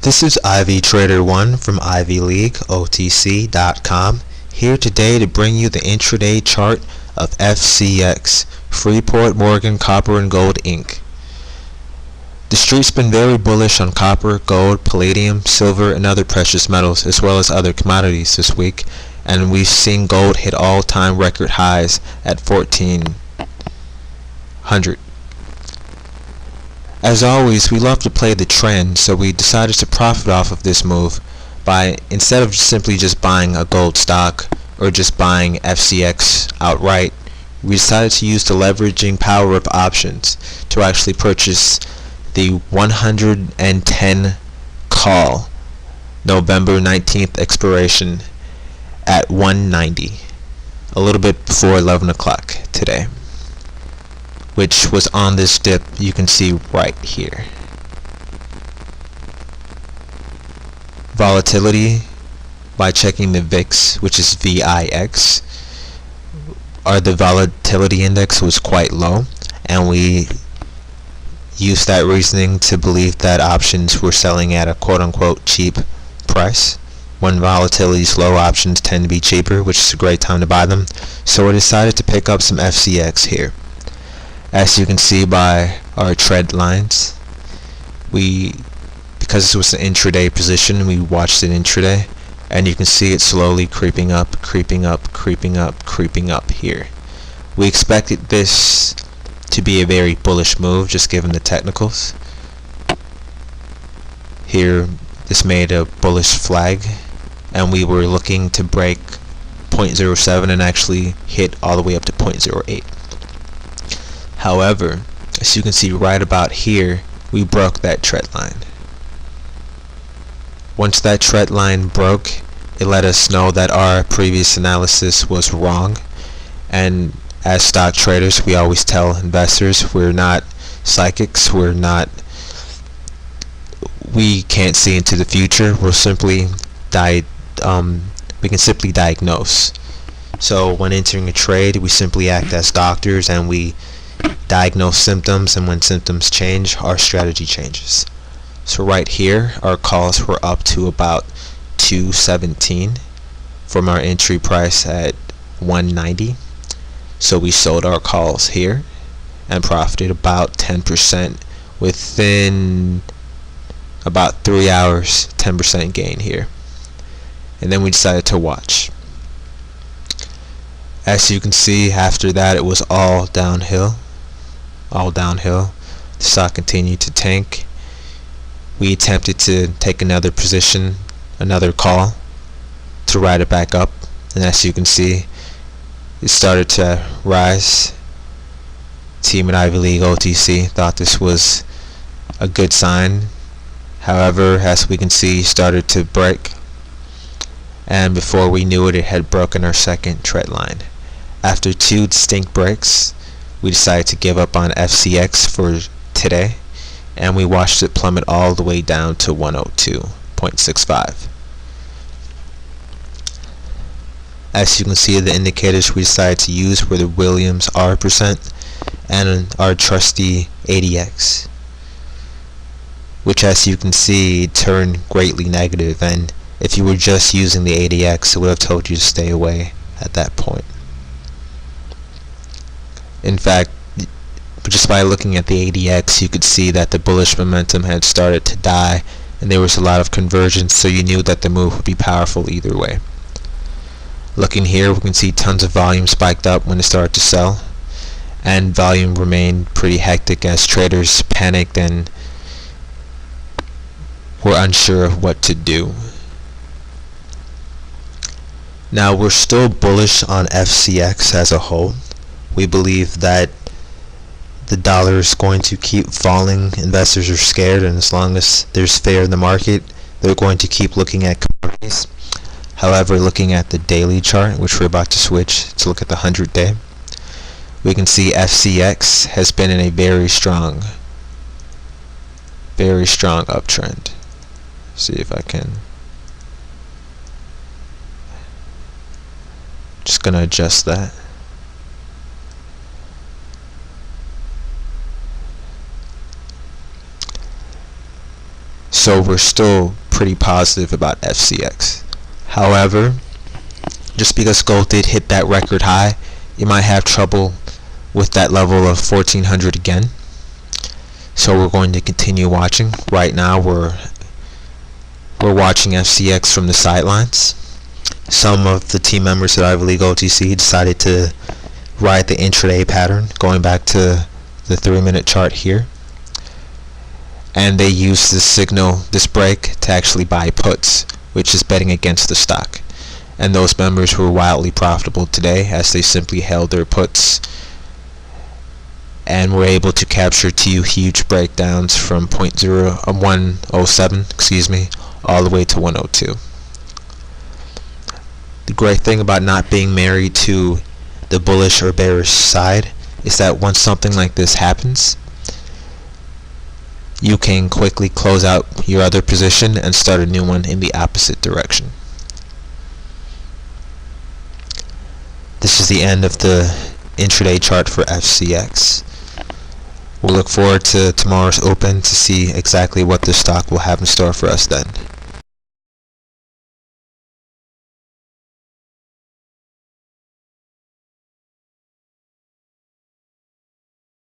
This is Ivy Trader 1 from ivyleagueotc.com, here today to bring you the intraday chart of FCX, Freeport-MMCMORAN Copper and Gold Inc. The street's been very bullish on copper, gold, palladium, silver, and other precious metals, as well as other commodities this week, and we've seen gold hit all-time record highs at 1,400. As always, we love to play the trend, so we decided to profit off of this move by, instead of simply just buying a gold stock or just buying FCX outright, we decided to use the leveraging power of options to actually purchase the 110 call November 19th expiration at 190, a little bit before 11 o'clock today, which was on this dip you can see right here. Volatility, by checking the VIX, which is VIX, the volatility index was quite low, and we used that reasoning to believe that options were selling at a quote-unquote cheap price. When volatility is low, options tend to be cheaper, which is a great time to buy them, so we decided to pick up some FCX here. As you can see by our trend lines, because this was an intraday position, we watched it intraday, and you can see it slowly creeping up, creeping up, creeping up, creeping up here. We expected this to be a very bullish move, just given the technicals. Here, this made a bullish flag, and we were looking to break 0.07 and actually hit all the way up to 0.08. However, as you can see right about here, we broke that trend line. Once that trend line broke, it let us know that our previous analysis was wrong, and as stock traders, we always tell investors we're not psychics, we can't see into the future, we can simply diagnose. So when entering a trade, we simply act as doctors and we diagnose symptoms, and when symptoms change, our strategy changes. So right here, our calls were up to about 217 from our entry price at 190. So we sold our calls here and profited about 10% within about 3 hours, 10% gain here. And then we decided to watch. As you can see, after that it was all downhill. The stock continued to tank. We attempted to take another position, another call, to ride it back up, and as you can see, it started to rise. Team at Ivy League OTC thought this was a good sign. However, as we can see, it started to break, and before we knew it, it had broken our second trend line. After two distinct breaks, we decided to give up on FCX for today, and we watched it plummet all the way down to 102.65. As you can see, the indicators we decided to use were the Williams R% and our trusty ADX, which, as you can see, turned greatly negative, and if you were just using the ADX, it would have told you to stay away at that point. In fact, just by looking at the ADX, you could see that the bullish momentum had started to die, and there was a lot of convergence, so you knew that the move would be powerful either way. Looking here, we can see tons of volume spiked up when it started to sell, and volume remained pretty hectic as traders panicked and were unsure of what to do. Now, we're still bullish on FCX as a whole. We believe that the dollar is going to keep falling. Investors are scared, and as long as there's fear in the market, they're going to keep looking at commodities. However, looking at the daily chart, which we're about to switch to look at the 100-day, we can see FCX has been in a very strong uptrend. See if I can. Just gonna adjust that. So we're still pretty positive about FCX. However, just because gold did hit that record high, you might have trouble with that level of 1400 again. So we're going to continue watching. Right now we're watching FCX from the sidelines. Some of the team members at Ivy League OTC decided to ride the intraday pattern, going back to the 3-minute chart here, and they used this break to actually buy puts, which is betting against the stock. And those members were wildly profitable today, as they simply held their puts and were able to capture 2 huge breakdowns from 107, all the way to 102. The great thing about not being married to the bullish or bearish side is that once something like this happens, you can quickly close out your other position and start a new one in the opposite direction. This is the end of the intraday chart for FCX. We'll look forward to tomorrow's open to see exactly what this stock will have in store for us then.